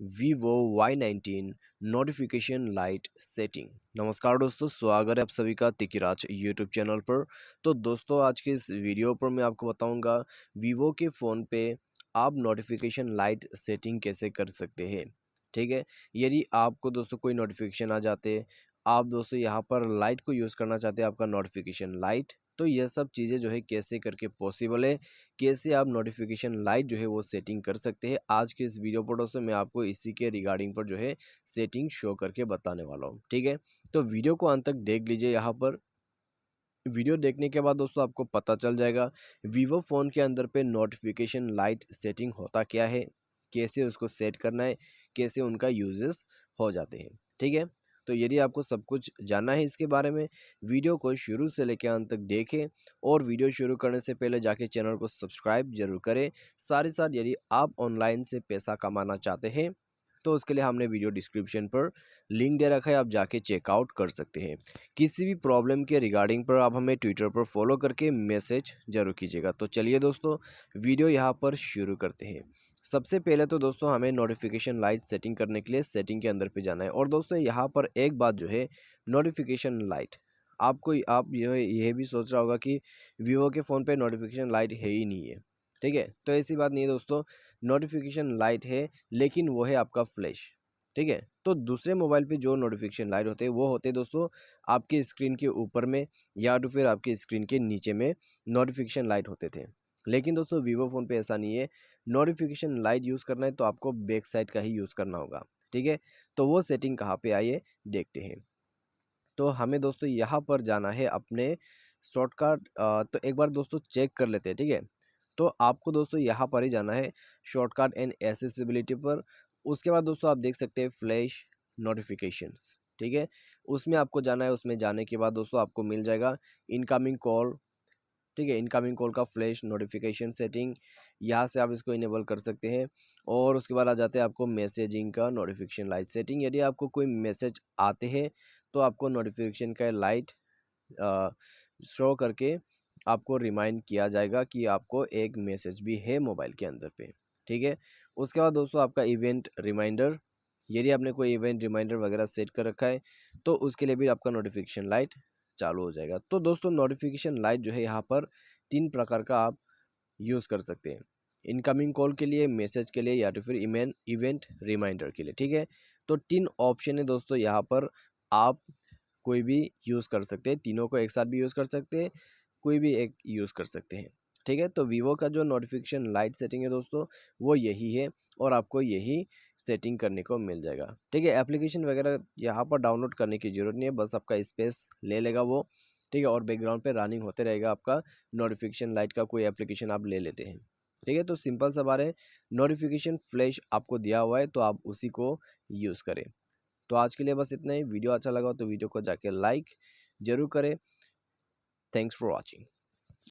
Vivo Y19 notification light setting. नमस्कार दोस्तों, स्वागत है आप सभी का तिकिराज यूट्यूब चैनल पर। तो दोस्तों, आज के इस वीडियो पर मैं आपको बताऊंगा वीवो के फ़ोन पे आप नोटिफिकेशन लाइट सेटिंग कैसे कर सकते हैं। ठीक है, यदि आपको दोस्तों कोई नोटिफिकेशन आ जाते, आप दोस्तों यहाँ पर लाइट को यूज़ करना चाहते हैं, आपका नोटिफिकेशन लाइट, तो यह सब चीज़ें जो है कैसे करके पॉसिबल है, कैसे आप नोटिफिकेशन लाइट जो है वो सेटिंग कर सकते हैं। आज के इस वीडियो पर दोस्तों मैं आपको इसी के रिगार्डिंग पर जो है सेटिंग शो करके बताने वाला हूँ। ठीक है, तो वीडियो को अंत तक देख लीजिए। यहाँ पर वीडियो देखने के बाद दोस्तों आपको पता चल जाएगा वीवो फ़ोन के अंदर पे नोटिफिकेशन लाइट सेटिंग होता क्या है, कैसे उसको सेट करना है, कैसे उनका यूजेस हो जाते हैं। ठीक है, तो यदि आपको सब कुछ जानना है इसके बारे में, वीडियो को शुरू से लेकर अंत तक देखें और वीडियो शुरू करने से पहले जाके चैनल को सब्सक्राइब जरूर करें। साथ ही साथ यदि आप ऑनलाइन से पैसा कमाना चाहते हैं तो उसके लिए हमने वीडियो डिस्क्रिप्शन पर लिंक दे रखा है, आप जाके चेकआउट कर सकते हैं। किसी भी प्रॉब्लम के रिगार्डिंग पर आप हमें ट्विटर पर फॉलो करके मैसेज जरूर कीजिएगा। तो चलिए दोस्तों, वीडियो यहाँ पर शुरू करते हैं। सबसे पहले तो दोस्तों हमें नोटिफिकेशन लाइट सेटिंग करने के लिए सेटिंग के अंदर पे जाना है। और दोस्तों यहाँ पर एक बात जो है, नोटिफिकेशन लाइट, आप जो है यह भी सोच रहा होगा कि वीवो के फ़ोन पे नोटिफिकेशन लाइट है ही नहीं है। ठीक है, तो ऐसी बात नहीं है दोस्तों, नोटिफिकेशन लाइट है लेकिन वो है आपका फ्लैश। ठीक है, तो दूसरे मोबाइल पे जो नोटिफिकेशन लाइट होते हैं वो होते हैं दोस्तों आपके स्क्रीन के ऊपर में या तो फिर आपके स्क्रीन के नीचे में नोटिफिकेशन लाइट होते थे। लेकिन दोस्तों वीवो फ़ोन पे ऐसा नहीं है। नोटिफिकेशन लाइट यूज़ करना है तो आपको बैक साइड का ही यूज़ करना होगा। ठीक है, तो वो सेटिंग कहाँ पे आई है देखते हैं। तो हमें दोस्तों यहाँ पर जाना है अपने शॉर्टकट, तो एक बार दोस्तों चेक कर लेते हैं। ठीक है, तो आपको दोस्तों यहाँ पर ही जाना है शॉर्टकट एंड एसेसिबिलिटी पर। उसके बाद दोस्तों आप देख सकते हैं फ्लैश नोटिफिकेशंस। ठीक है, उसमें आपको जाना है। उसमें जाने के बाद दोस्तों आपको मिल जाएगा इनकमिंग कॉल। ठीक है, इनकमिंग कॉल का फ्लैश नोटिफिकेशन सेटिंग, यहाँ से आप इसको इनेबल कर सकते हैं। और उसके बाद आ जाते हैं आपको मैसेजिंग का नोटिफिकेशन लाइट सेटिंग। यदि आपको कोई मैसेज आते हैं तो आपको नोटिफिकेशन का लाइट शो करके आपको रिमाइंड किया जाएगा कि आपको एक मैसेज भी है मोबाइल के अंदर पे। ठीक है, उसके बाद दोस्तों आपका इवेंट रिमाइंडर, यदि आपने कोई इवेंट रिमाइंडर वगैरह सेट कर रखा है तो उसके लिए भी आपका नोटिफिकेशन लाइट चालू हो जाएगा। तो दोस्तों नोटिफिकेशन लाइट जो है यहाँ पर 3 प्रकार का आप यूज़ कर सकते हैं, इनकमिंग कॉल के लिए, मैसेज के लिए या तो फिर इवेंट रिमाइंडर के लिए। ठीक है, तो 3 ऑप्शन है दोस्तों यहाँ पर, आप कोई भी यूज़ कर सकते हैं। तीनों को एक साथ भी यूज़ कर सकते हैं, कोई भी एक यूज़ कर सकते हैं। ठीक है, तो वीवो का जो नोटिफिकेशन लाइट सेटिंग है दोस्तों वो यही है और आपको यही सेटिंग करने को मिल जाएगा। ठीक है, एप्लीकेशन वगैरह यहाँ पर डाउनलोड करने की ज़रूरत नहीं है, बस आपका स्पेस ले लेगा वो। ठीक है, और बैकग्राउंड पे रनिंग होते रहेगा आपका नोटिफिकेशन लाइट का कोई एप्लीकेशन आप ले लेते हैं। ठीक है, तो सिंपल सा बात है, नोटिफिकेशन फ्लैश आपको दिया हुआ है तो आप उसी को यूज़ करें। तो आज के लिए बस इतना ही। वीडियो अच्छा लगा तो वीडियो को जाके लाइक जरूर करें। Thanks for watching.